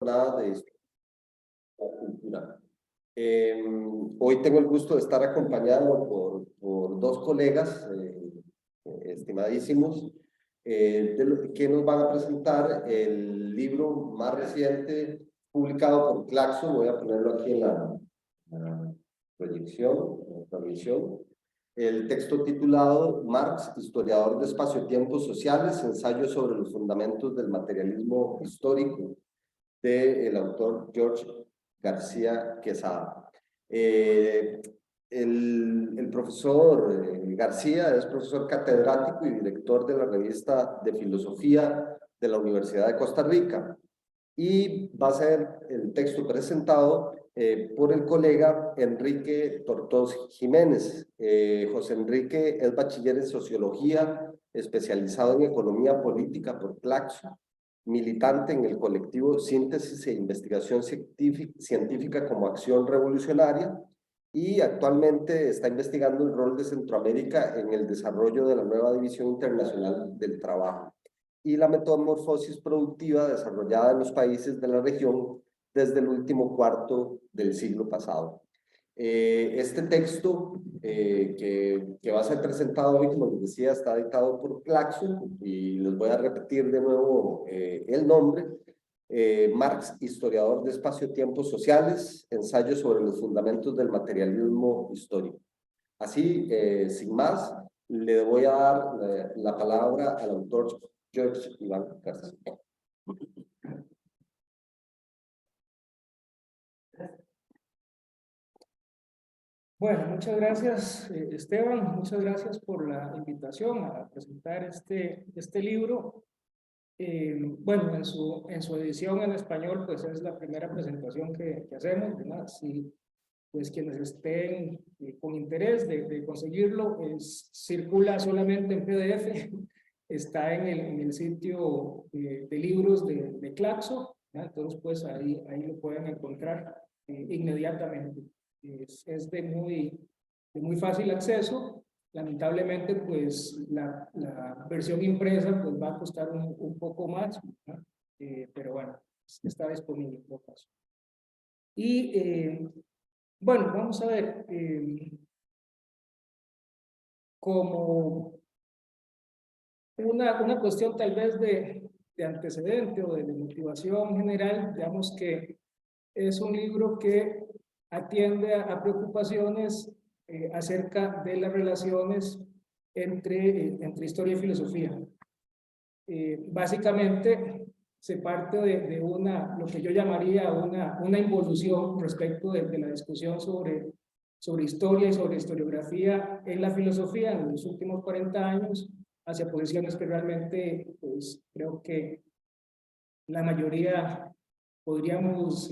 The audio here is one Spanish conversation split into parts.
Nada de esto. Cultura. Hoy tengo el gusto de estar acompañado por dos colegas estimadísimos que nos van a presentar el libro más reciente publicado por Claxo. Voy a ponerlo aquí en la proyección, en la transmisión. El texto titulado Marx, historiador de espacio-tiempos sociales, ensayo sobre los fundamentos del materialismo histórico, del autor George García Quesada. El profesor García es profesor catedrático y director de la revista de filosofía de la Universidad de Costa Rica, y va a ser el texto presentado por el colega Enrique Tortosa Jiménez. José Enrique es bachiller en sociología, especializado en economía política por Claxo, militante en el colectivo Síntesis e Investigación Científica como Acción Revolucionaria, y actualmente está investigando el rol de Centroamérica en el desarrollo de la nueva División Internacional del Trabajo y la metamorfosis productiva desarrollada en los países de la región desde el último cuarto del siglo pasado. Este texto que va a ser presentado hoy, como les decía, está editado por Claxo, y les voy a repetir de nuevo el nombre. Marx, historiador de espacio-tiempos sociales, ensayo sobre los fundamentos del materialismo histórico. Así, sin más, le voy a dar la palabra al autor George Iván García. Bueno, muchas gracias, Esteban. Muchas gracias por la invitación a presentar este libro. Bueno, en su edición en español, pues es la primera presentación que hacemos, ¿verdad? Si pues quienes estén con interés de conseguirlo, circula solamente en PDF, está en el sitio de libros de Claxo, ¿verdad? Entonces pues ahí lo pueden encontrar inmediatamente. Es de muy fácil acceso. Lamentablemente pues la versión impresa pues va a costar un poco más, ¿no? Pero bueno, está disponible en todo caso. Y bueno, vamos a ver, como una cuestión tal vez de antecedente o de motivación general, digamos que es un libro que atiende a preocupaciones acerca de las relaciones entre historia y filosofía. Básicamente se parte de lo que yo llamaría una involución respecto de la discusión sobre historia y sobre historiografía en la filosofía en los últimos 40 años, hacia posiciones que realmente, pues, creo que la mayoría podríamos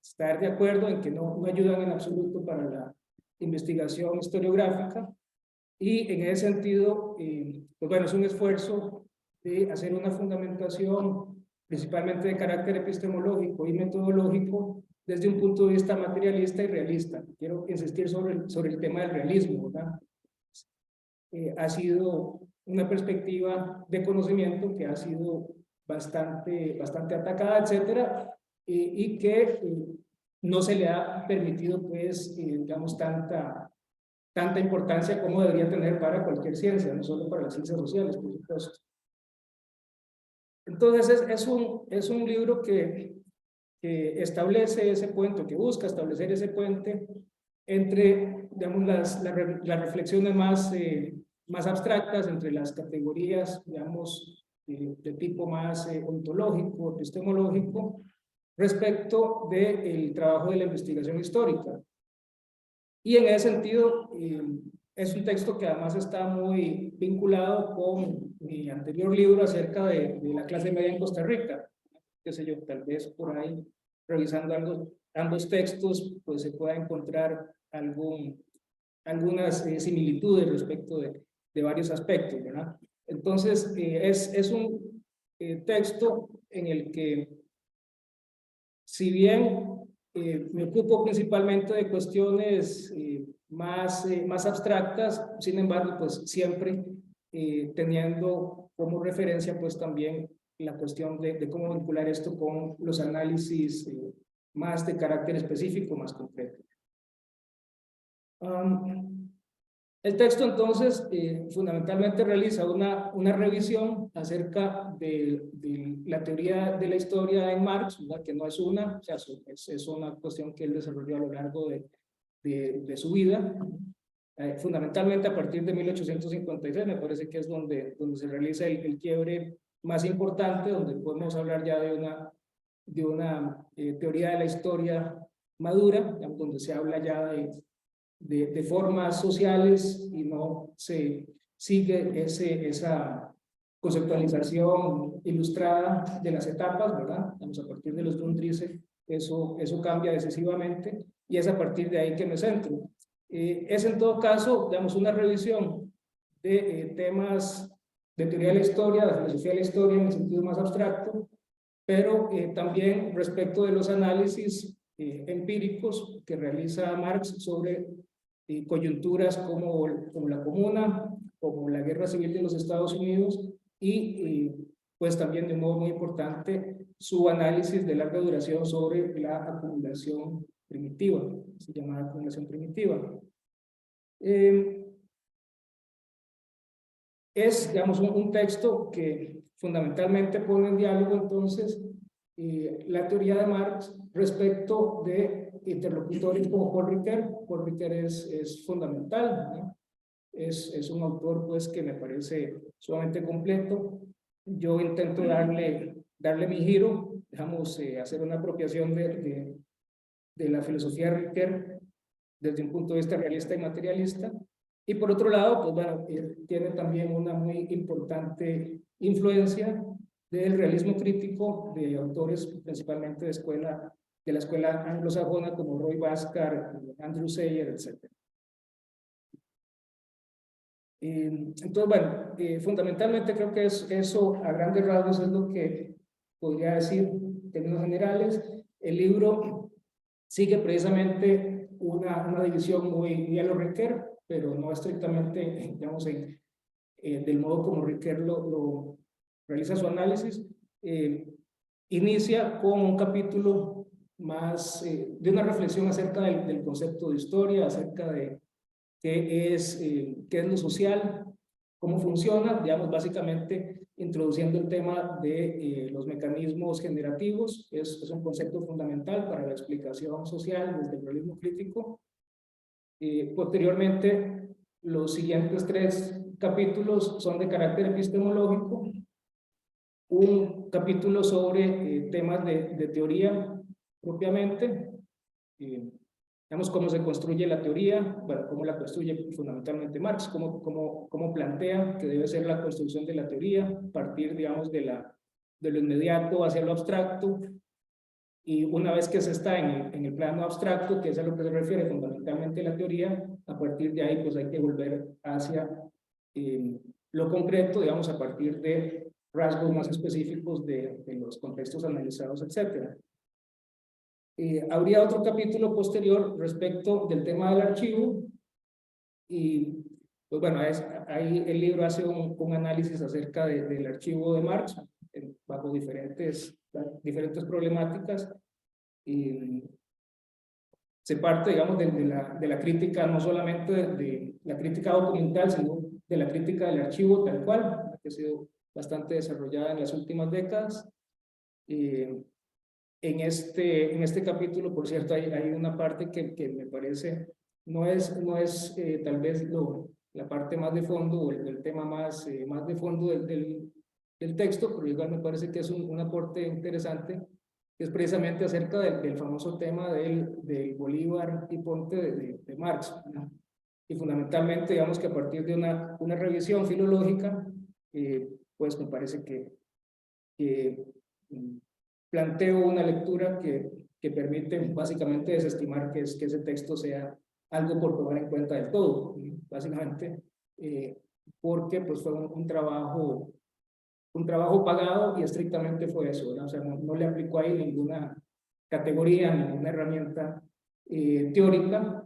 estar de acuerdo en que no ayudan en absoluto para la investigación historiográfica. Y en ese sentido, pues bueno, es un esfuerzo de hacer una fundamentación principalmente de carácter epistemológico y metodológico desde un punto de vista materialista y realista. Quiero insistir sobre el tema del realismo, ¿verdad? Ha sido una perspectiva de conocimiento que ha sido bastante atacada, etcétera, y que no se le ha permitido, pues, digamos, tanta importancia como debería tener para cualquier ciencia, no solo para las ciencias sociales, por supuesto. Entonces es un libro que establece ese puente, que busca establecer ese puente entre, digamos, las reflexiones más abstractas, entre las categorías, digamos, de tipo más ontológico, epistemológico, respecto del trabajo de la investigación histórica. Y en ese sentido, es un texto que además está muy vinculado con mi anterior libro acerca de la clase media en Costa Rica. Qué sé yo, tal vez por ahí, revisando ambos textos, pues se pueda encontrar algunas similitudes respecto de varios aspectos, ¿verdad? Entonces, es un texto en el que, si bien me ocupo principalmente de cuestiones más abstractas, sin embargo, pues siempre teniendo como referencia pues también la cuestión de cómo vincular esto con los análisis más de carácter específico, más concreto. El texto entonces fundamentalmente realiza una revisión acerca de la teoría de la historia en Marx, ¿verdad? Que no es una, o sea, es una cuestión que él desarrolló a lo largo de su vida, fundamentalmente a partir de 1856, me parece que es donde se realiza el quiebre más importante, donde podemos hablar ya de una teoría de la historia madura, donde se habla ya de formas sociales y no se sigue esa conceptualización ilustrada de las etapas, ¿verdad? Vamos a partir de los Grundrisse, eso cambia decisivamente y es a partir de ahí que me centro. Es en todo caso, digamos, una revisión de temas de teoría de la historia, de filosofía de la historia en el sentido más abstracto, pero también respecto de los análisis empíricos que realiza Marx sobre coyunturas como la Comuna, como la Guerra Civil de los Estados Unidos y pues también de un modo muy importante su análisis de larga duración sobre la acumulación primitiva, se llama acumulación primitiva. Es, digamos, un texto que fundamentalmente pone en diálogo entonces la teoría de Marx respecto de interlocutores como Paul Ricoeur. Paul Ricoeur es fundamental, ¿no? Es un autor pues que me parece sumamente completo. Yo intento darle mi giro, digamos, hacer una apropiación de la filosofía de Ricoeur desde un punto de vista realista y materialista. Y por otro lado, pues bueno, tiene también una muy importante influencia del realismo crítico de autores principalmente de la escuela anglosajona como Roy Bhaskar, Andrew Sayer, etc. Entonces, bueno, fundamentalmente creo que eso a grandes rasgos es lo que podría decir en términos generales. El libro sigue precisamente una división muy a lo Ricoeur, pero no estrictamente, digamos, del modo como Ricoeur lo realiza su análisis. Inicia con un capítulo más de una reflexión acerca del concepto de historia, acerca de qué es lo social, cómo funciona, digamos, básicamente introduciendo el tema de los mecanismos generativos. Es un concepto fundamental para la explicación social desde el realismo crítico. Posteriormente, los siguientes 3 capítulos son de carácter epistemológico. Un capítulo sobre temas de teoría propiamente, digamos cómo se construye la teoría, bueno, cómo la construye fundamentalmente Marx, cómo plantea que debe ser la construcción de la teoría, partir, digamos, de lo inmediato hacia lo abstracto, y una vez que se está en el plano abstracto, que es a lo que se refiere fundamentalmente la teoría, a partir de ahí pues hay que volver hacia lo concreto, digamos, a partir de rasgos más específicos de los contextos analizados, etc. Habría otro capítulo posterior respecto del tema del archivo, y pues bueno, ahí el libro hace un análisis acerca del archivo de Marx bajo diferentes problemáticas, y se parte, digamos, de la crítica, no solamente de la crítica documental, sino de la crítica del archivo tal cual, que ha sido bastante desarrollada en las últimas décadas. En este capítulo, por cierto, hay una parte que me parece, no es tal vez la parte más de fondo, o el tema más de fondo del texto, pero igual me parece que es un aporte interesante, que es precisamente acerca del famoso tema del Bolívar y Ponte de Marx, ¿no? Y fundamentalmente, digamos que a partir de una revisión filológica, pues me parece que planteo una lectura que permite básicamente desestimar que ese texto sea algo por tomar en cuenta del todo, básicamente, porque pues fue un trabajo pagado y estrictamente fue eso, ¿no? O sea, no le aplicó ahí ninguna categoría, ninguna herramienta teórica,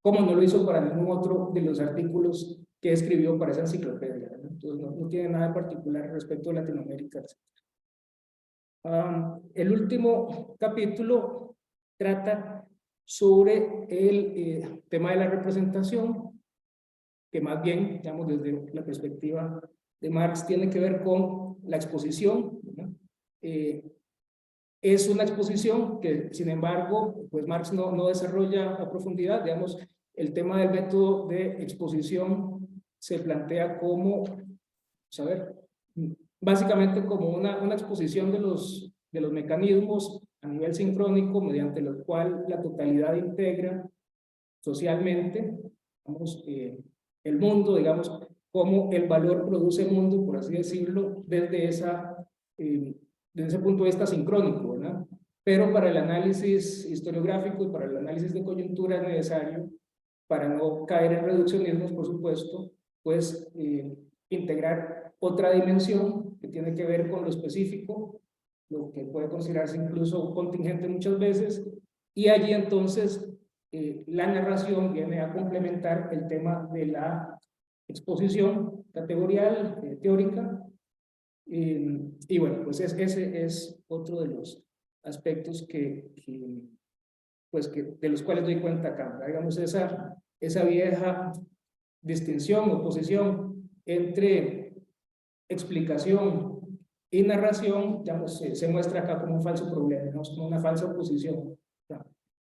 como no lo hizo para ningún otro de los artículos que escribió para esa enciclopedia, ¿no? Entonces no tiene nada particular respecto a Latinoamérica, etc. El último capítulo trata sobre el tema de la representación, que más bien, digamos, desde la perspectiva de Marx, tiene que ver con la exposición, ¿no? Es una exposición que, sin embargo, pues Marx no desarrolla a profundidad. Digamos, el tema del método de exposición se plantea como, a ver, básicamente como una exposición de los mecanismos a nivel sincrónico mediante los cuales la totalidad integra socialmente, digamos, el mundo, digamos, cómo el valor produce mundo, por así decirlo, desde ese punto de vista sincrónico, ¿verdad? Pero para el análisis historiográfico y para el análisis de coyuntura es necesario, para no caer en reduccionismos, por supuesto, pues integrar otra dimensión que tiene que ver con lo específico, lo que puede considerarse incluso contingente muchas veces, y allí entonces la narración viene a complementar el tema de la exposición categorial, teórica, y bueno, pues ese es otro de los aspectos de los cuales doy cuenta acá, digamos, esa vieja distinción, oposición entre explicación y narración, digamos, se muestra acá como un falso problema, digamos, como una falsa oposición, ¿no?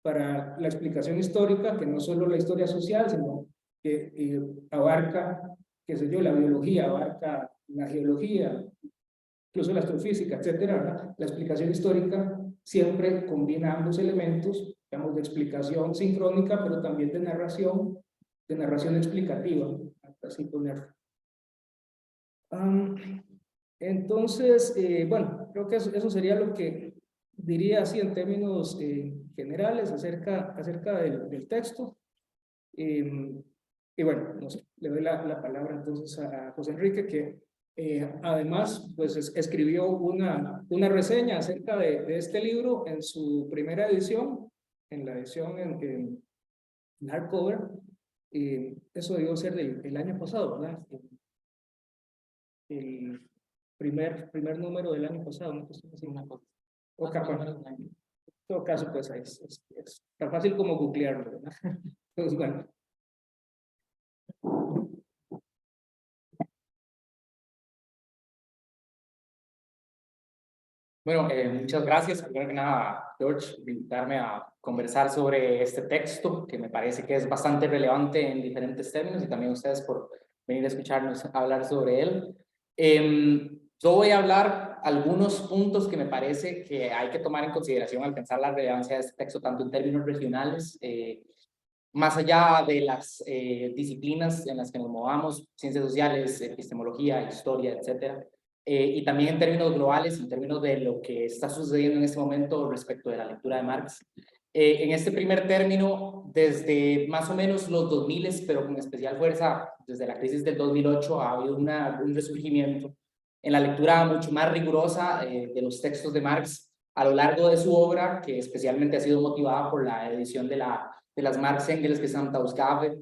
Para la explicación histórica, que no solo la historia social, sino que abarca, qué sé yo, la biología, abarca la geología, incluso la astrofísica, etcétera, ¿verdad? La explicación histórica siempre combina ambos elementos, digamos, de explicación sincrónica, pero también de narración explicativa, así ponerlo. Entonces, bueno, creo que eso sería lo que diría así en términos generales acerca del texto. Y bueno, no sé, le doy la palabra entonces a José Enrique, que además pues escribió una reseña acerca de este libro en su primera edición, en la edición en hardcover. Eso debió ser del año pasado, ¿verdad? El primer número del año pasado, ¿no? Pues, así, una cosa. O capaz, en todo caso, pues es tan fácil como googlearlo, ¿verdad? Entonces, bueno. Bueno, muchas gracias, primero que nada, George, por invitarme a conversar sobre este texto, que me parece que es bastante relevante en diferentes términos, y también ustedes por venir a escucharnos hablar sobre él. Yo voy a hablar algunos puntos que me parece que hay que tomar en consideración al pensar la relevancia de este texto, tanto en términos regionales, más allá de las disciplinas en las que nos movamos, ciencias sociales, epistemología, historia, etcétera. Y también en términos globales, en términos de lo que está sucediendo en este momento respecto de la lectura de Marx. En este primer término, desde más o menos los 2000, pero con especial fuerza desde la crisis del 2008, ha habido un resurgimiento en la lectura mucho más rigurosa de los textos de Marx a lo largo de su obra, que especialmente ha sido motivada por la edición de las Marx-Engels Gesamtausgabe,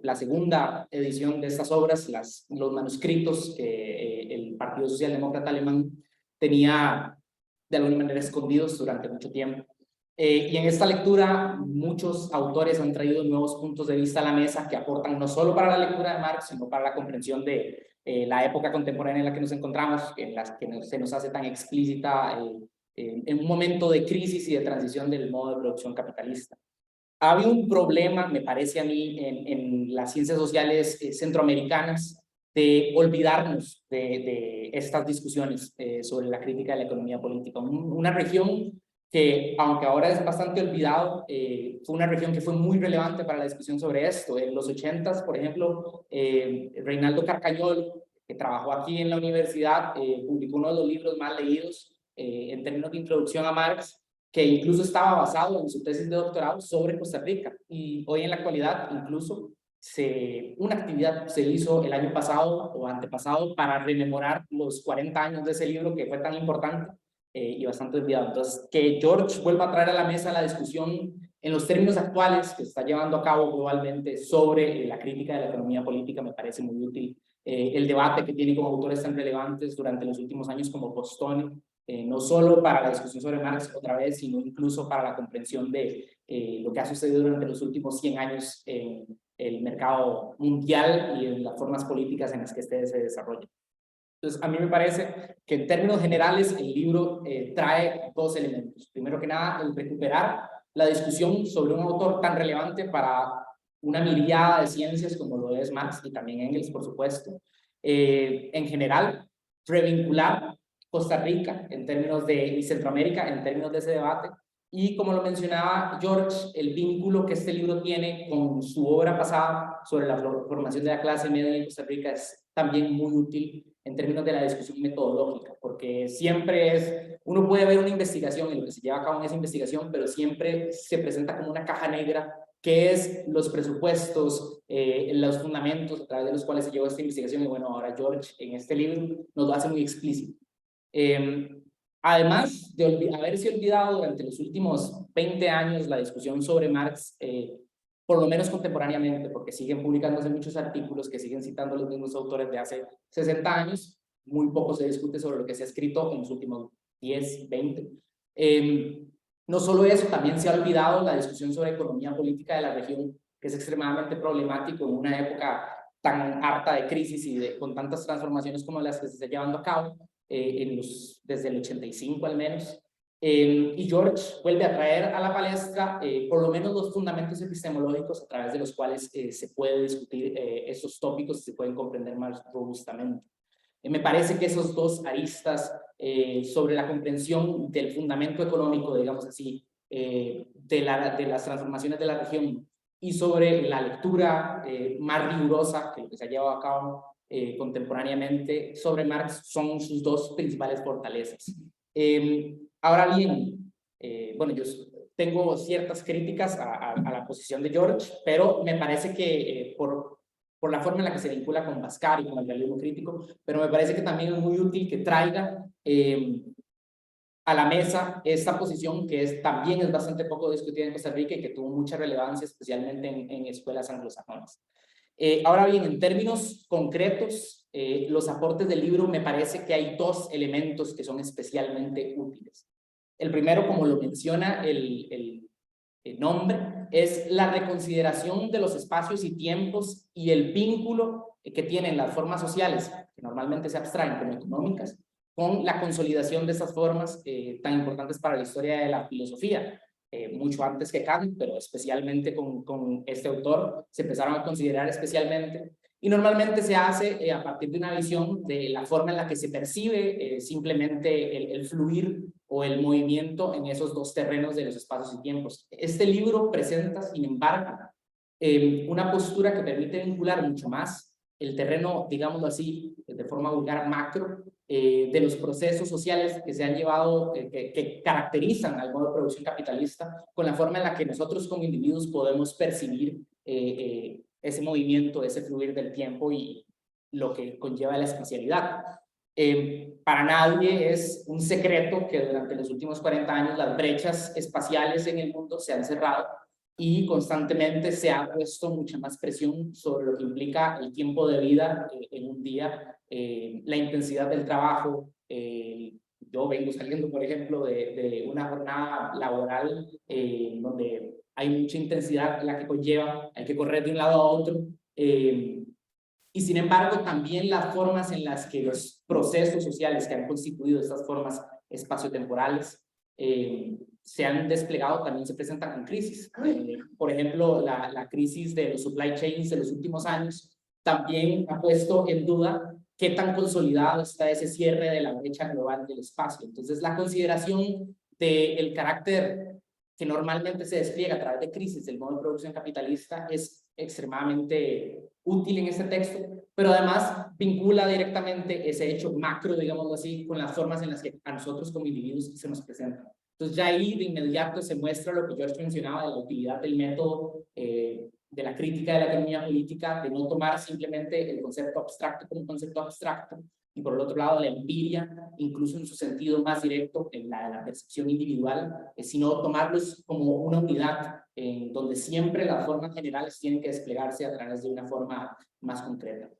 la segunda edición de estas obras, los manuscritos que el Partido Socialdemócrata Alemán tenía de alguna manera escondidos durante mucho tiempo. Y en esta lectura muchos autores han traído nuevos puntos de vista a la mesa que aportan no solo para la lectura de Marx, sino para la comprensión de la época contemporánea en la que nos encontramos, en la que se nos hace tan explícita en un momento de crisis y de transición del modo de producción capitalista. Ha habido un problema, me parece a mí, en las ciencias sociales centroamericanas de olvidarnos de estas discusiones sobre la crítica de la economía política. Una región que, aunque ahora es bastante olvidado, fue una región que fue muy relevante para la discusión sobre esto. En los 80s, por ejemplo, Reinaldo Carcañol, que trabajó aquí en la universidad, publicó uno de los libros más leídos en términos de introducción a Marx, que incluso estaba basado en su tesis de doctorado sobre Costa Rica. Y hoy en la actualidad incluso una actividad se hizo el año pasado o antepasado para rememorar los 40 años de ese libro que fue tan importante y bastante olvidado. Entonces, que George vuelva a traer a la mesa la discusión En los términos actuales que se está llevando a cabo globalmente sobre la crítica de la economía política, me parece muy útil el debate que tiene como autores tan relevantes durante los últimos años como Postone, no solo para la discusión sobre Marx otra vez, sino incluso para la comprensión de lo que ha sucedido durante los últimos 100 años en el mercado mundial y en las formas políticas en las que este se desarrolla. Entonces, a mí me parece que en términos generales el libro trae dos elementos. Primero que nada, el recuperar la discusión sobre un autor tan relevante para una mirada de ciencias como lo es Marx y también Engels, por supuesto. En general, revincular Costa Rica en términos de, y Centroamérica en términos de ese debate. Y como lo mencionaba George, el vínculo que este libro tiene con su obra pasada sobre la formación de la clase media en Costa Rica es también muy útil en términos de la discusión metodológica, porque siempre es, uno puede ver una investigación y lo que se lleva a cabo en esa investigación, pero siempre se presenta como una caja negra, que es los presupuestos, los fundamentos a través de los cuales se llevó esta investigación, y bueno, ahora George en este libro nos lo hace muy explícito. Además de haberse olvidado durante los últimos 20 años la discusión sobre Marx, por lo menos contemporáneamente, porque siguen publicándose muchos artículos que siguen citando los mismos autores de hace 60 años, muy poco se discute sobre lo que se ha escrito en los últimos 10, 20. No solo eso, también se ha olvidado la discusión sobre economía política de la región, que es extremadamente problemático en una época tan harta de crisis y con tantas transformaciones como las que se están llevando a cabo, desde el 85 al menos. Y George vuelve a traer a la palestra por lo menos los fundamentos epistemológicos a través de los cuales se puede discutir esos tópicos y se pueden comprender más robustamente. Me parece que esos dos aristas sobre la comprensión del fundamento económico, digamos así, de las transformaciones de la región y sobre la lectura más rigurosa que lo que se ha llevado a cabo contemporáneamente sobre Marx son sus dos principales fortalezas. Ahora bien, bueno, yo tengo ciertas críticas a la posición de George, pero me parece que por la forma en la que se vincula con Bhaskar y con el realismo crítico, pero me parece que también es muy útil que traiga a la mesa esta posición que también es bastante poco discutida en Costa Rica y que tuvo mucha relevancia, especialmente en escuelas anglosajonas. Ahora bien, en términos concretos, los aportes del libro me parece que hay dos elementos que son especialmente útiles. El primero, como lo menciona el nombre, es la reconsideración de los espacios y tiempos y el vínculo que tienen las formas sociales, que normalmente se abstraen como económicas, con la consolidación de estas formas tan importantes para la historia de la filosofía. Mucho antes que Kant, pero especialmente con este autor, se empezaron a considerar especialmente, y normalmente se hace a partir de una visión de la forma en la que se percibe simplemente el fluir o el movimiento en esos dos terrenos de los espacios y tiempos. Este libro presenta, sin embargo, una postura que permite vincular mucho más el terreno, digámoslo así, de forma vulgar macro, de los procesos sociales que se han llevado, que caracterizan al modo de producción capitalista, con la forma en la que nosotros como individuos podemos percibir ese movimiento, ese fluir del tiempo y lo que conlleva la espacialidad. Para nadie es un secreto que durante los últimos 40 años las brechas espaciales en el mundo se han cerrado y constantemente se ha puesto mucha más presión sobre lo que implica el tiempo de vida en un día, la intensidad del trabajo. Yo vengo saliendo, por ejemplo, de una jornada laboral donde hay mucha intensidad la que conlleva, hay que correr de un lado a otro. Y sin embargo, también las formas en las que los procesos sociales que han constituido estas formas espaciotemporales se han desplegado también se presentan con crisis. Por ejemplo, la crisis de los supply chains de los últimos años también ha puesto en duda qué tan consolidado está ese cierre de la brecha global del espacio. Entonces, la consideración del carácter que normalmente se despliega a través de crisis del modo de producción capitalista es extremadamente útil en este texto, pero además vincula directamente ese hecho macro, digámoslo así, con las formas en las que a nosotros como individuos se nos presentan. Entonces ya ahí de inmediato se muestra lo que George mencionaba de la utilidad del método de la crítica de la economía política, de no tomar simplemente el concepto abstracto como un concepto abstracto, y por el otro lado la empiria, incluso en su sentido más directo, en la percepción individual, sino tomarlos como una unidad en donde siempre las formas generales tienen que desplegarse a través de una forma más concreta.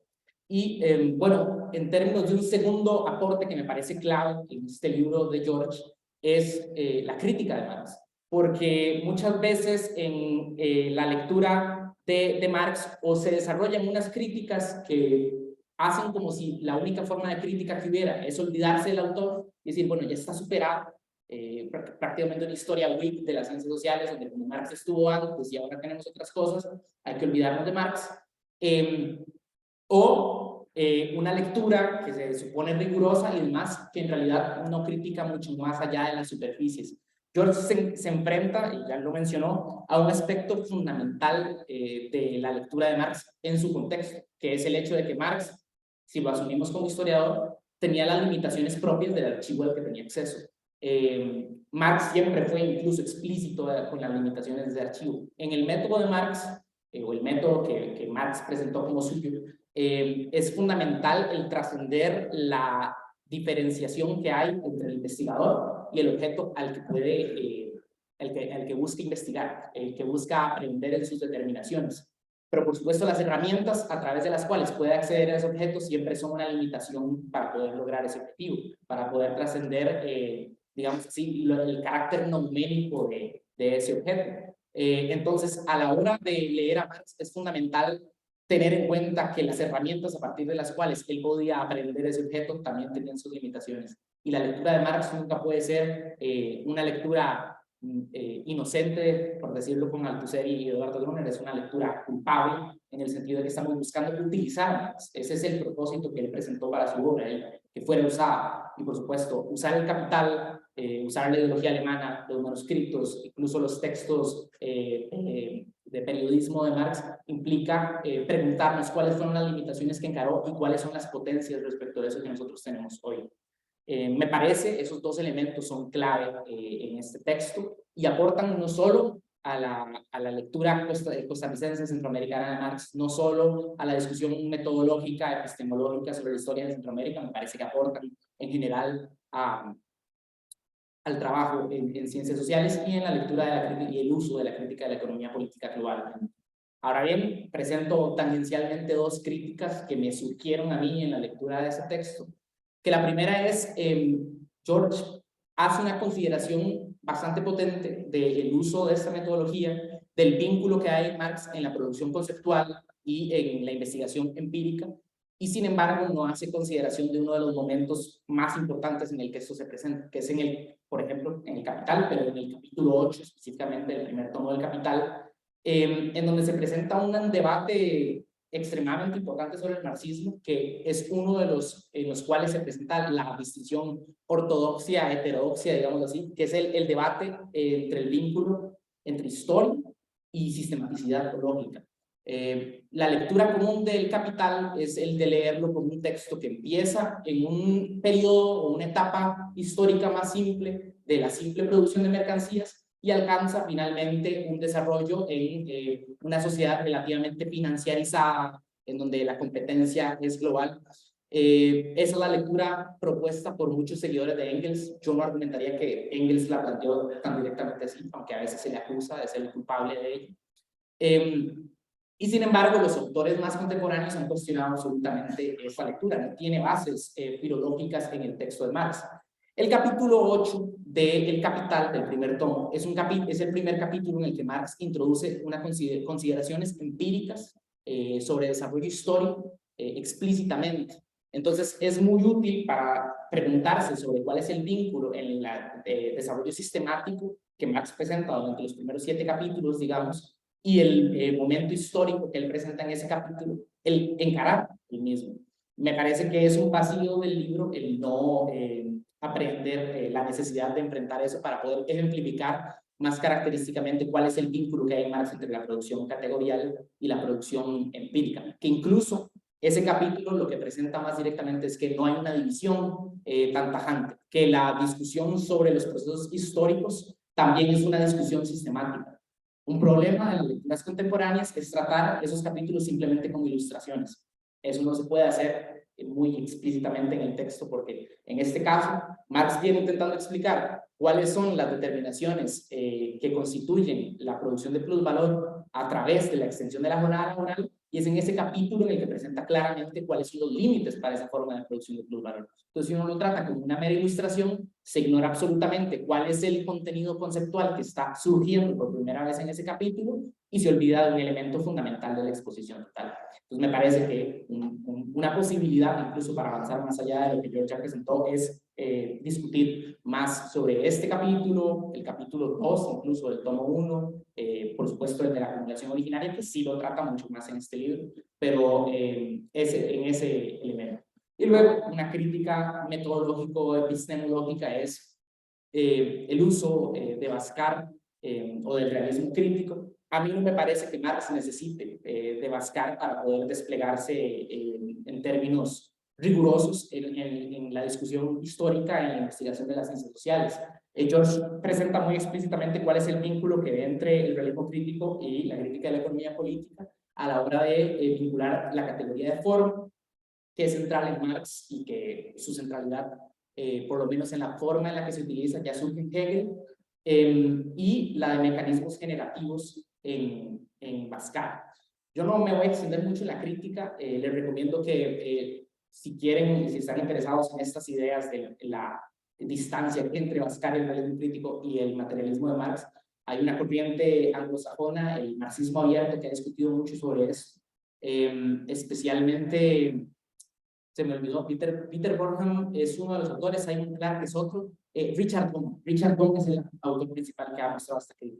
Y bueno, en términos de un segundo aporte que me parece clave en este libro de George, es la crítica de Marx, porque muchas veces en la lectura de Marx o se desarrollan unas críticas que hacen como si la única forma de crítica que hubiera es olvidarse del autor y decir, bueno, ya está superado, prácticamente una historia weak de las ciencias sociales, donde como Marx estuvo antes y ahora tenemos otras cosas, hay que olvidarnos de Marx. O una lectura que se supone rigurosa y demás, que en realidad no critica mucho más allá de las superficies. George se enfrenta, y ya lo mencionó, a un aspecto fundamental de la lectura de Marx en su contexto, que es el hecho de que Marx, si lo asumimos como historiador, tenía las limitaciones propias del archivo al que tenía acceso. Marx siempre fue incluso explícito con las limitaciones de ese archivo. En el método de Marx, o el método que Marx presentó como suyo, es fundamental el trascender la diferenciación que hay entre el investigador y el objeto al que puede, el que busca investigar, el que busca aprender en sus determinaciones. Pero por supuesto las herramientas a través de las cuales puede acceder a ese objeto siempre son una limitación para poder lograr ese objetivo, para poder trascender, digamos así, el carácter numérico de ese objeto. Entonces, a la hora de leer a Marx es fundamental tener en cuenta que las herramientas a partir de las cuales él podía aprender ese objeto también tenían sus limitaciones. Y la lectura de Marx nunca puede ser una lectura inocente, por decirlo con Althusser y Eduardo Gruner, es una lectura culpable en el sentido de que estamos buscando utilizar Marx. Ese es el propósito que él presentó para su obra, que fuera usada. Y por supuesto, usar el Capital, usar la ideología alemana, los manuscritos, incluso los textos de periodismo de Marx, implica preguntarnos cuáles fueron las limitaciones que encaró y cuáles son las potencias respecto de eso que nosotros tenemos hoy. Me parece, esos dos elementos son clave en este texto y aportan no solo a la lectura costarricense centroamericana de Marx, no solo a la discusión metodológica, epistemológica sobre la historia de Centroamérica, me parece que aportan en general al trabajo en ciencias sociales y en la lectura de la crítica y el uso de la crítica de la economía política global. Ahora bien, presento tangencialmente dos críticas que me surgieron a mí en la lectura de ese texto. Que la primera es, George hace una consideración bastante potente del uso de esta metodología, del vínculo que hay en Marx en la producción conceptual y en la investigación empírica, y sin embargo no hace consideración de uno de los momentos más importantes en el que esto se presenta, que es en el, por ejemplo, en el Capital, pero en el capítulo 8, específicamente el primer tomo del Capital, en donde se presenta un debate extremadamente importante sobre el marxismo, que es uno de los en los cuales se presenta la distinción ortodoxia, heterodoxia, digamos así, que es el debate entre el vínculo entre historia y sistematicidad lógica. La lectura común del Capital es el de leerlo como un texto que empieza en un periodo o una etapa histórica más simple de la simple producción de mercancías y alcanza finalmente un desarrollo en una sociedad relativamente financiarizada, en donde la competencia es global. Esa es la lectura propuesta por muchos seguidores de Engels. Yo no argumentaría que Engels la planteó tan directamente así, aunque a veces se le acusa de ser el culpable de ello. Y sin embargo, los autores más contemporáneos han cuestionado absolutamente esta lectura, no tiene bases filológicas en el texto de Marx. El capítulo 8 de El Capital, del primer tomo, es el primer capítulo en el que Marx introduce unas consideraciones empíricas sobre desarrollo histórico explícitamente. Entonces, es muy útil para preguntarse sobre cuál es el vínculo en el desarrollo sistemático que Marx presenta durante los primeros 7 capítulos, digamos, y el momento histórico que él presenta en ese capítulo, el encarar el mismo. Me parece que es un vacío del libro el no aprender la necesidad de enfrentar eso para poder ejemplificar más característicamente cuál es el vínculo que hay en Marx entre la producción categorial y la producción empírica, que incluso ese capítulo lo que presenta más directamente es que no hay una división tan tajante, que la discusión sobre los procesos históricos también es una discusión sistemática. Un problema de las lecturas contemporáneas es tratar esos capítulos simplemente como ilustraciones. Eso no se puede hacer muy explícitamente en el texto, porque en este caso Marx viene intentando explicar cuáles son las determinaciones que constituyen la producción de plusvalor a través de la extensión de la jornada laboral, y es en ese capítulo en el que presenta claramente cuáles son los límites para esa forma de producción de plusvalor. Entonces, si uno lo trata como una mera ilustración, se ignora absolutamente cuál es el contenido conceptual que está surgiendo por primera vez en ese capítulo, y se olvida de un elemento fundamental de la exposición total. Entonces, me parece que una posibilidad, incluso para avanzar más allá de lo que George ya presentó, es discutir más sobre este capítulo, el capítulo 2, incluso del tomo 1, por supuesto el de la acumulación originaria, que sí lo trata mucho más en este libro, pero en ese elemento. Y luego, una crítica metodológico-epistemológica es el uso de Bhaskar o del realismo crítico. A mí no me parece que Marx necesite de Bhaskar para poder desplegarse en términos rigurosos en la discusión histórica y en la investigación de las ciencias sociales. George presenta muy explícitamente cuál es el vínculo que hay entre el realismo crítico y la crítica de la economía política a la hora de vincular la categoría de foro, que es central en Marx y que su centralidad, por lo menos en la forma en la que se utiliza, ya surge en Hegel, y la de mecanismos generativos en Bhaskar. Yo no me voy a extender mucho en la crítica, les recomiendo que si quieren, si están interesados en estas ideas de la distancia entre Bhaskar, el realismo crítico y el materialismo de Marx, hay una corriente anglosajona, el marxismo abierto, que ha discutido mucho sobre eso, especialmente, se me olvidó, Peter Burnham es uno de los autores, Simon Clark es otro, Richard Bond es el autor principal que ha mostrado hasta aquí.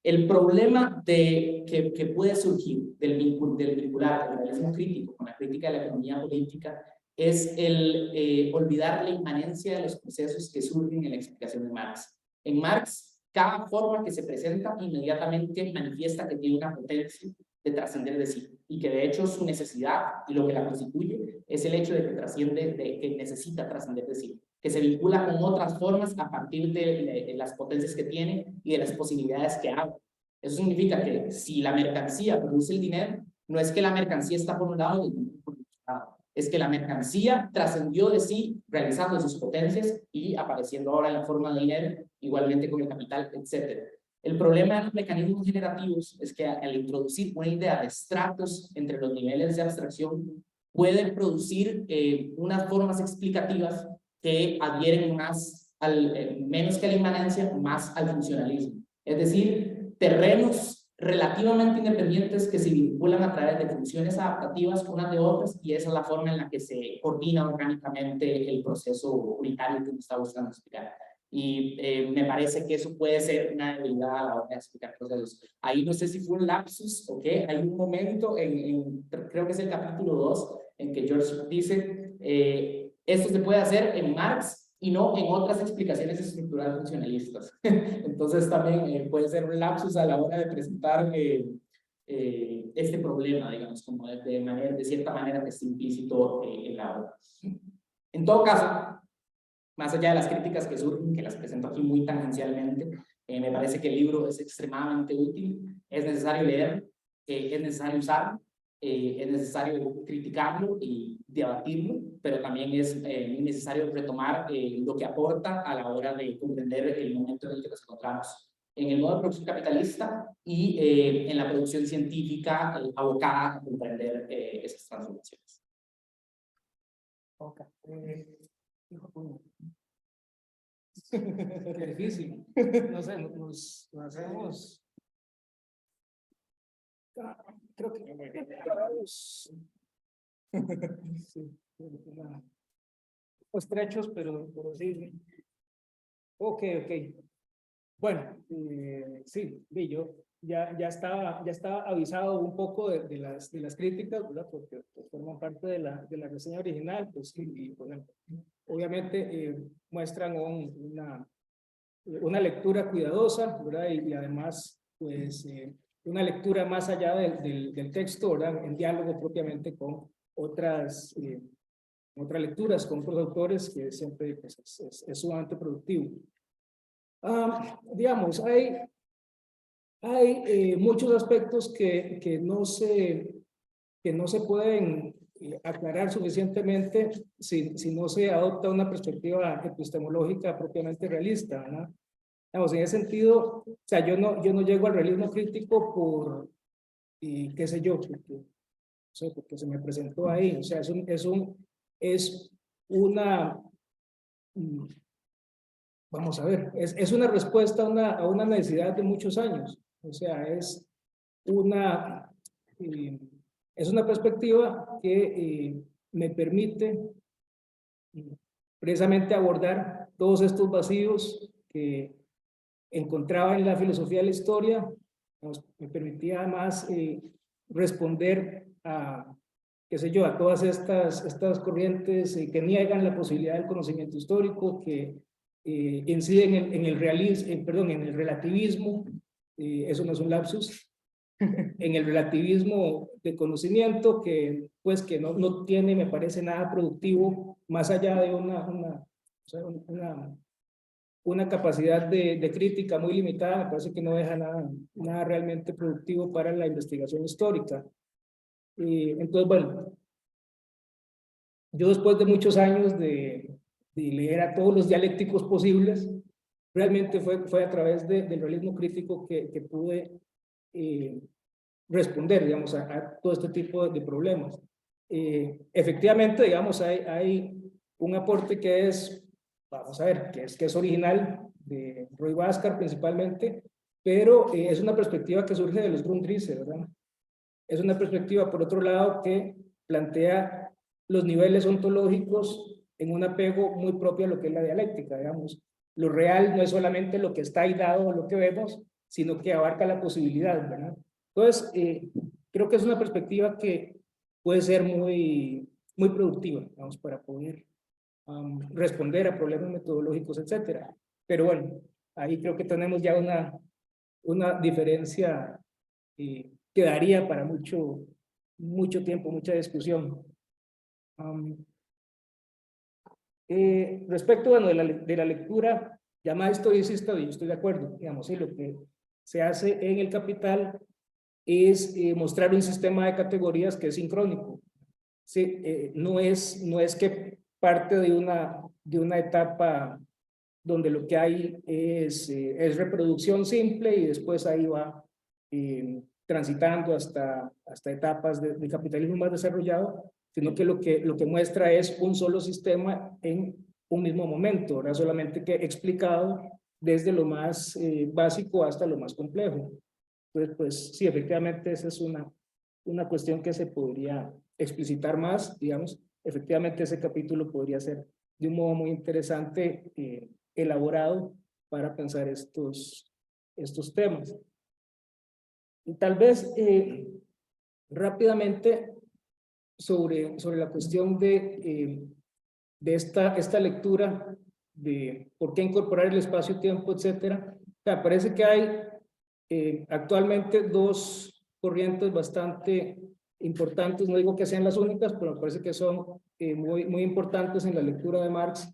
El problema que puede surgir del vincular el realismo crítico con la crítica de la economía política es el olvidar la inmanencia de los procesos que surgen en la explicación de Marx. En Marx, cada forma que se presenta inmediatamente manifiesta que tiene una potencia de trascender de sí, y que de hecho su necesidad y lo que la constituye es el hecho de que trasciende, de que necesita trascender de sí, que se vincula con otras formas a partir de las potencias que tiene y de las posibilidades que abre. Eso significa que si la mercancía produce el dinero, no es que la mercancía está por un lado y el dinero por otro lado, es que la mercancía trascendió de sí, realizando sus potencias y apareciendo ahora en la forma de dinero, igualmente con el capital, etc. El problema de los mecanismos generativos es que al introducir una idea de estratos entre los niveles de abstracción, pueden producir unas formas explicativas que adhieren más menos que a la inmanencia, más al funcionalismo. Es decir, terrenos relativamente independientes que se vinculan a través de funciones adaptativas unas de otras, y esa es la forma en la que se coordina orgánicamente el proceso unitario que uno está buscando explicar. Y me parece que eso puede ser una debilidad a la hora de explicar procesos. Ahí no sé si fue un lapsus o qué, hay un momento, creo que es el capítulo 2, en que George dice, esto se puede hacer en Marx y no en otras explicaciones estructurales funcionalistas. Entonces también puede ser un lapsus a la hora de presentar este problema, digamos, como de cierta manera que está implícito en la obra. En todo caso, más allá de las críticas que surgen, que las presento aquí muy tangencialmente, me parece que el libro es extremadamente útil, es necesario leer, es necesario usarlo, es necesario criticarlo y debatirlo, pero también es necesario retomar lo que aporta a la hora de comprender el momento en el que nos encontramos en el modo de producción capitalista y en la producción científica abocada a comprender esas transformaciones. Okay. Qué difícil. No sé, nos hacemos. Creo que sí, estrechos, pero sí. Ok. Bueno, sí, yo ya estaba avisado un poco de las críticas, ¿verdad? Porque pues, forman parte de la reseña original, pues, y bueno, obviamente muestran una lectura cuidadosa, ¿verdad? Y además, pues, una lectura más allá del texto, ¿verdad? En diálogo propiamente con otras lecturas, con otros autores, que siempre pues, es sumamente productivo. Digamos, hay muchos aspectos que no se pueden aclarar suficientemente si no se adopta una perspectiva epistemológica propiamente realista, ¿verdad? Vamos, en ese sentido, o sea, yo no llego al realismo crítico por, qué sé yo, porque, no sé, porque se me presentó ahí, o sea, es una, vamos a ver, es una respuesta a una necesidad de muchos años, o sea, una, es una perspectiva que me permite precisamente abordar todos estos vacíos que encontraba en la filosofía de la historia, me permitía además responder a, qué sé yo, a todas estas corrientes que niegan la posibilidad del conocimiento histórico, que inciden en el realismo, perdón, en el relativismo, eso no es un lapsus, en el relativismo de conocimiento que pues que no tiene, me parece, nada productivo más allá de una capacidad de crítica muy limitada. Me parece que no deja nada realmente productivo para la investigación histórica. Entonces, bueno, yo después de muchos años de leer a todos los dialécticos posibles, realmente fue a través del realismo crítico que pude responder, digamos, a todo este tipo de problemas. Efectivamente, digamos, hay un aporte que es, vamos a ver, que es original de Roy Bhaskar principalmente, pero es una perspectiva que surge de los Grundrisse, ¿verdad? Es una perspectiva, por otro lado, que plantea los niveles ontológicos en un apego muy propio a lo que es la dialéctica, digamos. Lo real no es solamente lo que está ahí dado o lo que vemos, sino que abarca la posibilidad, ¿verdad? Entonces, creo que es una perspectiva que puede ser muy productiva, vamos, para poder responder a problemas metodológicos, etcétera. Pero bueno, ahí creo que tenemos ya una diferencia que daría para mucho tiempo, mucha discusión. Respecto, bueno, de la lectura llamada historicista, yo estoy de acuerdo, digamos, sí, lo que se hace en El Capital es mostrar un sistema de categorías que es sincrónico. Sí, no es que parte de una etapa donde lo que hay es reproducción simple y después ahí va transitando hasta etapas de capitalismo más desarrollado, sino que lo que muestra es un solo sistema en un mismo momento, ¿verdad? Solamente que explicado desde lo más básico hasta lo más complejo. Entonces, pues sí, efectivamente esa es una cuestión que se podría explicitar más, digamos. Efectivamente ese capítulo podría ser de un modo muy interesante elaborado para pensar estos temas. Y tal vez rápidamente sobre la cuestión de esta lectura de por qué incorporar el espacio-tiempo, etcétera. O sea, parece que hay actualmente dos corrientes bastante importantes, no digo que sean las únicas, pero me parece que son muy importantes en la lectura de Marx,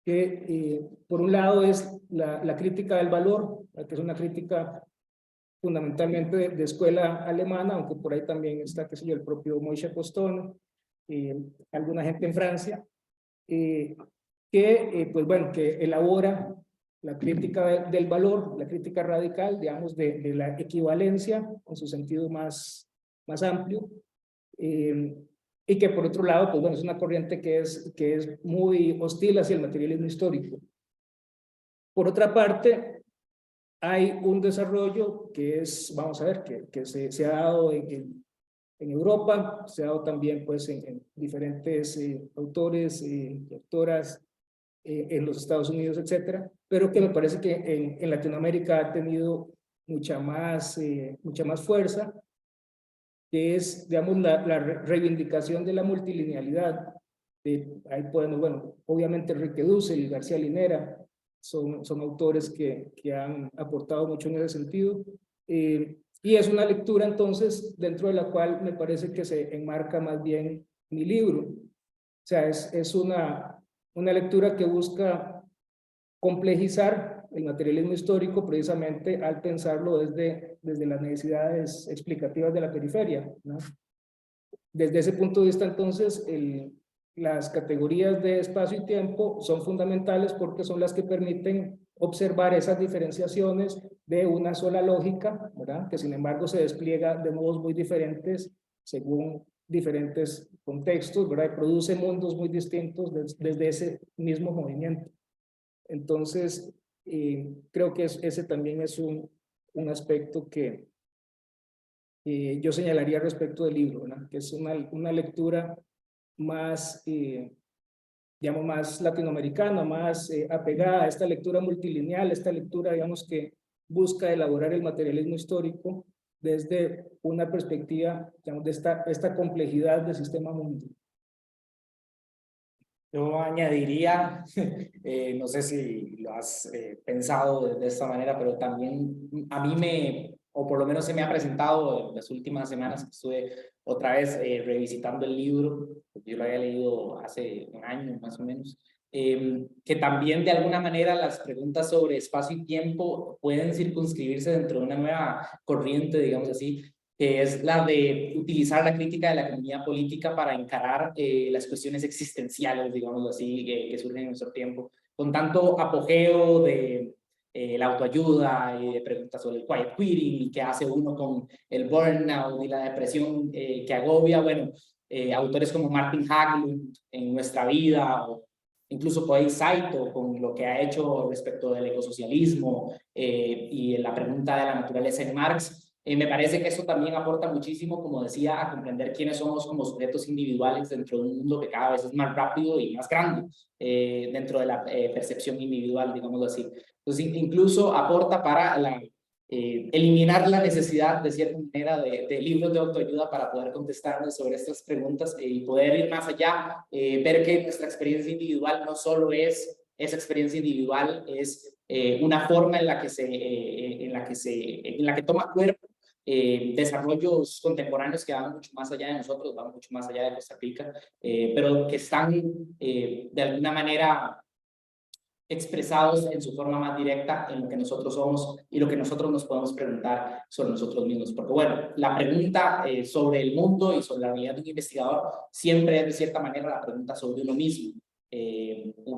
que por un lado es la crítica del valor, que es una crítica fundamentalmente de escuela alemana, aunque por ahí también está, qué sé yo, el propio Moishe Costone, alguna gente en Francia, pues bueno, que elabora la crítica del valor, la crítica radical, digamos, de la equivalencia en su sentido más amplio, y que por otro lado, pues bueno, es una corriente que es muy hostil hacia el materialismo histórico. Por otra parte, hay un desarrollo que es, vamos a ver, que se ha dado en Europa, se ha dado también pues en diferentes autores y autoras en los Estados Unidos, etcétera, pero que me parece que en Latinoamérica ha tenido mucha más fuerza, que es, digamos, la reivindicación de la multilinealidad. Ahí podemos, bueno, obviamente Enrique Dussel y García Linera son autores que han aportado mucho en ese sentido. Y es una lectura entonces dentro de la cual me parece que se enmarca más bien mi libro. O sea, es una lectura que busca complejizar el materialismo histórico precisamente al pensarlo desde las necesidades explicativas de la periferia, ¿no? Desde ese punto de vista, entonces, las categorías de espacio y tiempo son fundamentales porque son las que permiten observar esas diferenciaciones de una sola lógica, ¿verdad? Que sin embargo se despliega de modos muy diferentes según diferentes contextos, ¿verdad? Y produce mundos muy distintos desde ese mismo movimiento. Entonces, creo que ese también es un aspecto que yo señalaría respecto del libro, ¿verdad? Que es una lectura más, digamos, más latinoamericana, más apegada a esta lectura multilineal, esta lectura, digamos, que busca elaborar el materialismo histórico desde una perspectiva, digamos, de esta complejidad del sistema mundo. Yo añadiría, no sé si lo has pensado de esta manera, pero también a mí o por lo menos se me ha presentado en las últimas semanas que estuve otra vez revisitando el libro, porque yo lo había leído hace un año más o menos, que también de alguna manera las preguntas sobre espacio y tiempo pueden circunscribirse dentro de una nueva corriente, digamos así, que es la de utilizar la crítica de la economía política para encarar las cuestiones existenciales, digamos así, que surgen en nuestro tiempo, con tanto apogeo de la autoayuda y de preguntas sobre el quiet quitting y qué hace uno con el burnout y la depresión que agobia. Bueno, autores como Martin Haglund en Nuestra Vida, o incluso Koei Saito con lo que ha hecho respecto del ecosocialismo y la pregunta de la naturaleza en Marx. Me parece que eso también aporta muchísimo, como decía, a comprender quiénes somos como sujetos individuales dentro de un mundo que cada vez es más rápido y más grande dentro de la percepción individual, digámoslo así. Entonces, incluso aporta para eliminar la necesidad, de cierta manera, de libros de autoayuda para poder contestarnos sobre estas preguntas y poder ir más allá, ver que nuestra experiencia individual no solo es esa experiencia individual, es una forma en la que toma cuerpo desarrollos contemporáneos que van mucho más allá de nosotros, van mucho más allá de Costa Rica, pero que están de alguna manera expresados en su forma más directa en lo que nosotros somos y lo que nosotros nos podemos preguntar sobre nosotros mismos. Porque bueno, la pregunta sobre el mundo y sobre la realidad de un investigador siempre es de cierta manera la pregunta sobre uno mismo.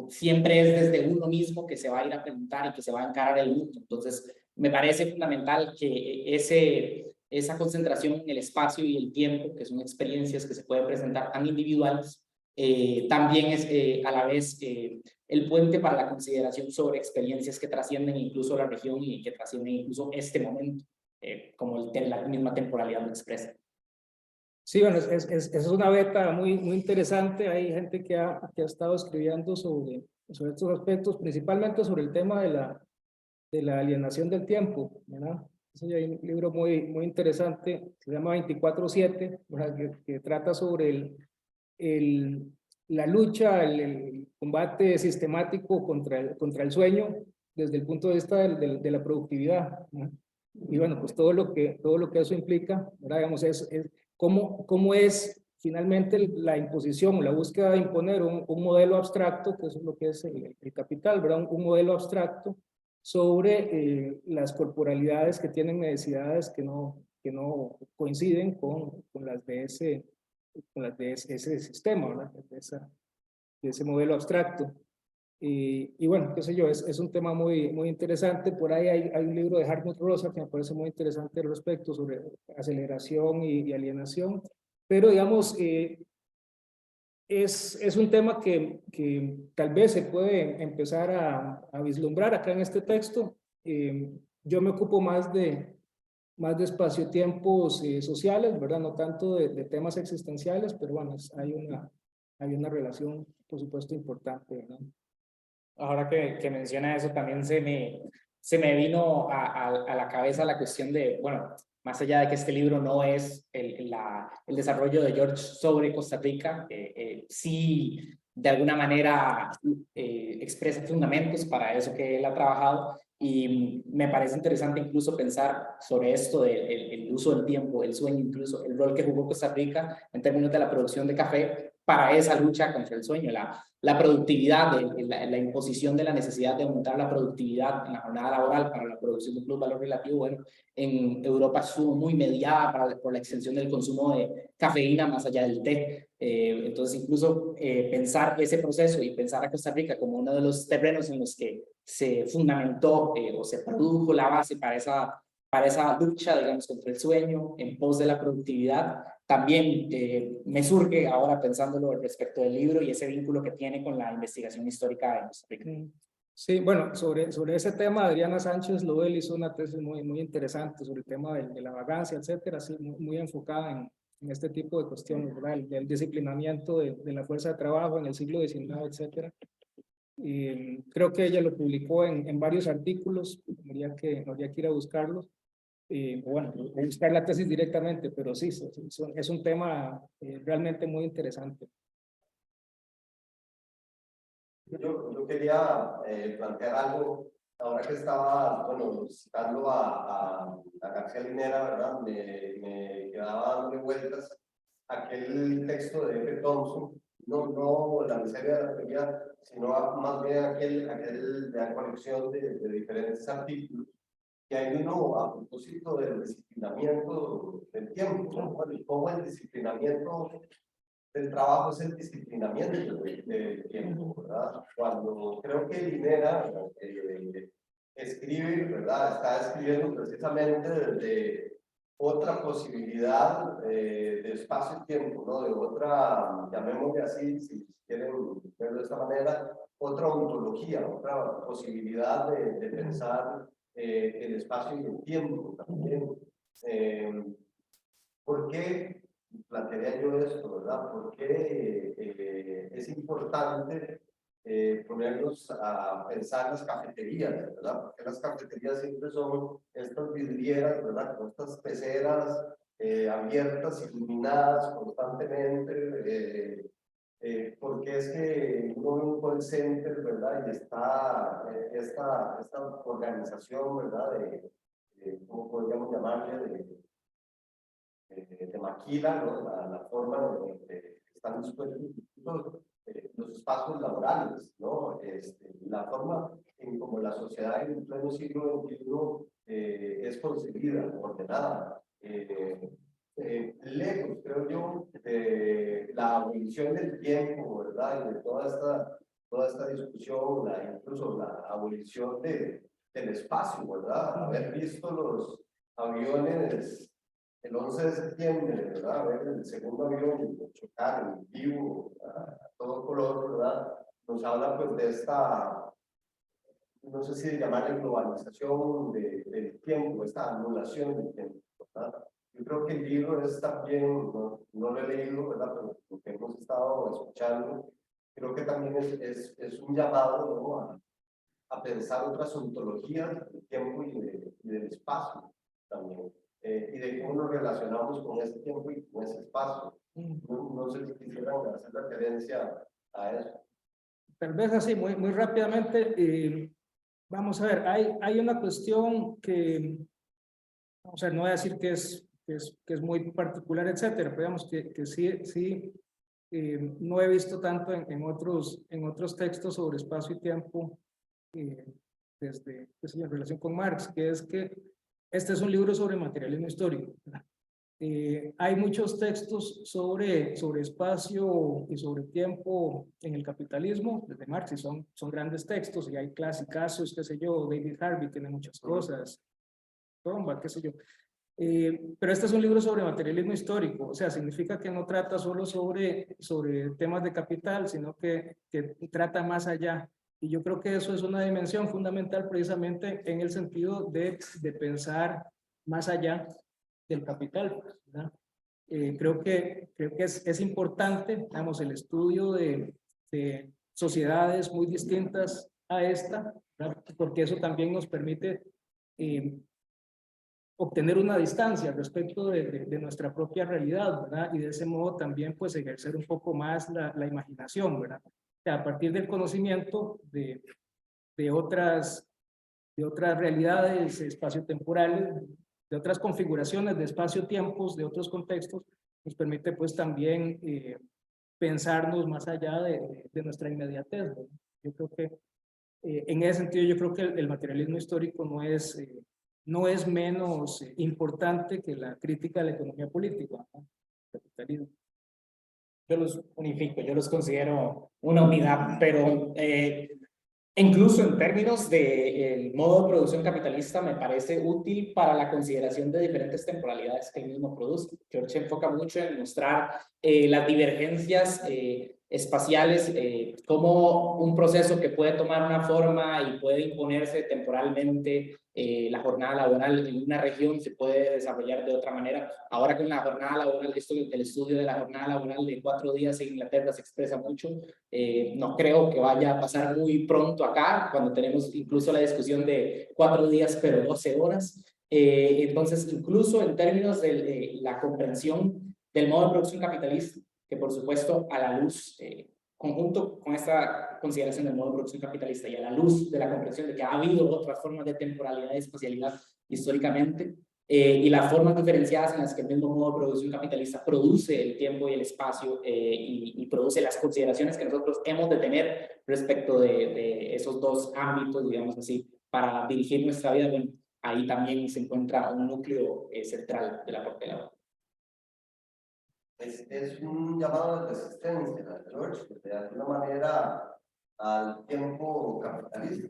Siempre es desde uno mismo que se va a ir a preguntar y que se va a encarar el mundo. Entonces, me parece fundamental que esa concentración en el espacio y el tiempo, que son experiencias que se pueden presentar tan individuales, también es a la vez el puente para la consideración sobre experiencias que trascienden incluso la región y que trascienden incluso este momento, como la misma temporalidad lo expresa. Sí, bueno, es una beta muy interesante. Hay gente que ha estado escribiendo sobre estos aspectos, principalmente sobre el tema de la alienación del tiempo, ¿verdad? Hay un libro muy interesante, se llama 24/7, que trata sobre la lucha, el combate sistemático contra el sueño desde el punto de vista de la productividad, ¿no? Y bueno, pues todo lo que eso implica, ¿verdad? Digamos, cómo es finalmente la imposición, la búsqueda de imponer un modelo abstracto, que eso es lo que es el capital, ¿verdad? Un modelo abstracto sobre las corporalidades que tienen necesidades que no coinciden con las de ese sistema, ¿verdad? De ese modelo abstracto. Y bueno, qué sé yo, es un tema muy interesante. Por ahí hay un libro de Hartmut Rosa que me parece muy interesante al respecto sobre aceleración y alienación. Pero digamos, es un tema que tal vez se puede empezar a vislumbrar acá en este texto. Yo me ocupo más de espacio-tiempos sociales, ¿verdad? No tanto de temas existenciales, pero bueno, hay una relación, por supuesto, importante, ¿verdad? Ahora que menciona eso, también se me vino a la cabeza la cuestión de, bueno, más allá de que este libro no es el desarrollo de George sobre Costa Rica, sí de alguna manera expresa fundamentos para eso que él ha trabajado, y me parece interesante incluso pensar sobre esto del uso del tiempo, el sueño, incluso el rol que jugó Costa Rica en términos de la producción de café, para esa lucha contra el sueño, la productividad, la imposición de la necesidad de aumentar la productividad en la jornada laboral para la producción de un plus valor relativo. Bueno, en Europa estuvo muy mediada por la extensión del consumo de cafeína más allá del té. Entonces, incluso pensar ese proceso y pensar a Costa Rica como uno de los terrenos en los que se fundamentó o se produjo la base para esa lucha, digamos, contra el sueño en pos de la productividad, también me surge ahora pensándolo respecto del libro y ese vínculo que tiene con la investigación histórica en Costa Rica. Sí, bueno, sobre ese tema, Adriana Sánchez Lobel hizo una tesis muy interesante sobre el tema de la vagancia, etcétera, así, muy enfocada en este tipo de cuestiones, ¿verdad? El disciplinamiento de la fuerza de trabajo en el siglo XIX, etcétera. Y creo que ella lo publicó en varios artículos, habría que ir a buscarlos. Bueno, voy a buscar la tesis directamente, pero sí, es un tema realmente muy interesante. Yo quería plantear algo, ahora que estaba, bueno, citando a García Linera, ¿verdad? Me quedaba dando vueltas aquel texto de F. Thompson, no la miseria de la teoría, sino más bien aquel de la colección de diferentes artículos. Y hay uno a propósito del disciplinamiento del tiempo, ¿no? Bueno, y cómo el disciplinamiento del trabajo es el disciplinamiento del tiempo, ¿verdad? Cuando creo que Linera escribe, ¿verdad? Está escribiendo precisamente desde otra posibilidad de espacio y tiempo, ¿no? De otra, llamémosle así, si quieren verlo de esta manera, otra ontología, otra posibilidad de pensar el espacio y el tiempo también. ¿Por qué plantearía yo esto, verdad? ¿Por qué es importante ponernos a pensar las cafeterías, verdad? Porque las cafeterías siempre son estas vidrieras, ¿verdad? Con estas peceras abiertas, iluminadas constantemente. Porque es que uno ve un call center, ¿verdad? Y está esta organización, ¿verdad? ¿Cómo podríamos llamarle? De maquila, ¿no? La forma en que están dispuestos los espacios laborales, ¿no? La forma en como la sociedad en el pleno siglo XXI es concebida, ordenada. Lejos, creo yo, de la abolición del tiempo, ¿verdad? Y de toda esta discusión, incluso la abolición del espacio, ¿verdad? Haber visto los aviones el 11 de septiembre, ¿verdad? Ver el segundo avión chocar en vivo, a todo color, ¿verdad? Nos habla pues de esta, no sé si llamarle globalización del tiempo, esta anulación del tiempo, ¿verdad? Yo creo que el libro es también, no lo he leído, ¿verdad? Pero lo que hemos estado escuchando, creo que también es un llamado, ¿no? A pensar otras ontologías del tiempo y del espacio también. Y de cómo nos relacionamos con ese tiempo y con ese espacio. No sé si quisieran hacer referencia a eso. Tal vez así, muy rápidamente, vamos a ver, hay una cuestión que, o sea, no voy a decir que es muy particular, etcétera, pero digamos que sí no he visto tanto en otros textos sobre espacio y tiempo desde, en relación con Marx, que es que este es un libro sobre materialismo histórico. Hay muchos textos sobre espacio y sobre tiempo en el capitalismo, desde Marx, y son grandes textos, y hay clasicazos, qué sé yo, David Harvey tiene muchas cosas, Tomba, qué sé yo. Pero este es un libro sobre materialismo histórico, o sea, significa que no trata solo sobre temas de capital, sino que trata más allá. Y yo creo que eso es una dimensión fundamental precisamente en el sentido de pensar más allá del capital, ¿verdad? Creo que es importante, digamos, el estudio de sociedades muy distintas a esta, ¿verdad? Porque eso también nos permite obtener una distancia respecto de nuestra propia realidad, ¿verdad? Y de ese modo también, pues, ejercer un poco más la imaginación, ¿verdad? O sea, a partir del conocimiento de otras realidades espaciotemporales, de otras configuraciones de espacio-tiempos, de otros contextos, nos permite, pues, también pensarnos más allá de nuestra inmediatez, ¿no? Yo creo que en ese sentido yo creo que el materialismo histórico no es menos importante que la crítica de la economía política, ¿no? Capitalismo. Yo los unifico, yo los considero una unidad, pero incluso en términos del modo de producción capitalista me parece útil para la consideración de diferentes temporalidades que el mismo produce. George se enfoca mucho en mostrar las divergencias espaciales, como un proceso que puede tomar una forma y puede imponerse temporalmente. La jornada laboral en una región se puede desarrollar de otra manera. Ahora con la jornada laboral, el estudio de la jornada laboral de 4 días en Inglaterra se expresa mucho. No creo que vaya a pasar muy pronto acá, cuando tenemos incluso la discusión de 4 días pero 12 horas. Entonces, incluso en términos de la comprensión del modo de producción capitalista, que por supuesto a la luz, conjunto con esta consideración del modo de producción capitalista y a la luz de la comprensión de que ha habido otras formas de temporalidad y espacialidad históricamente, y las formas diferenciadas en las que el mismo modo de producción capitalista produce el tiempo y el espacio, y produce las consideraciones que nosotros hemos de tener respecto de esos dos ámbitos, digamos así, para dirigir nuestra vida. Bueno, ahí también se encuentra un núcleo central del aporte de la obra. Es un llamado de resistencia, George, de alguna manera al tiempo capitalista.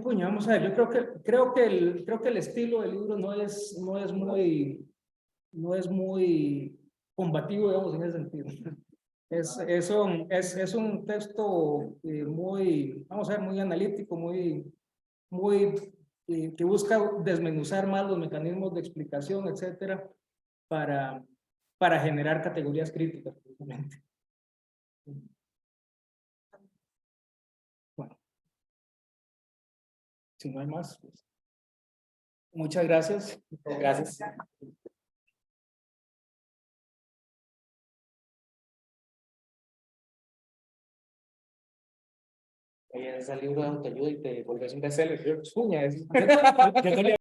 Puño, vamos a ver, yo creo que el estilo del libro no es muy combativo, digamos, en ese sentido. Es un texto muy, vamos a ver, muy analítico, que busca desmenuzar más los mecanismos de explicación, etcétera, para generar categorías críticas, precisamente. Bueno, si no hay más, pues, muchas gracias. Gracias. Es el libro de autoayuda y te volvés un bestseller. Puña, yo no le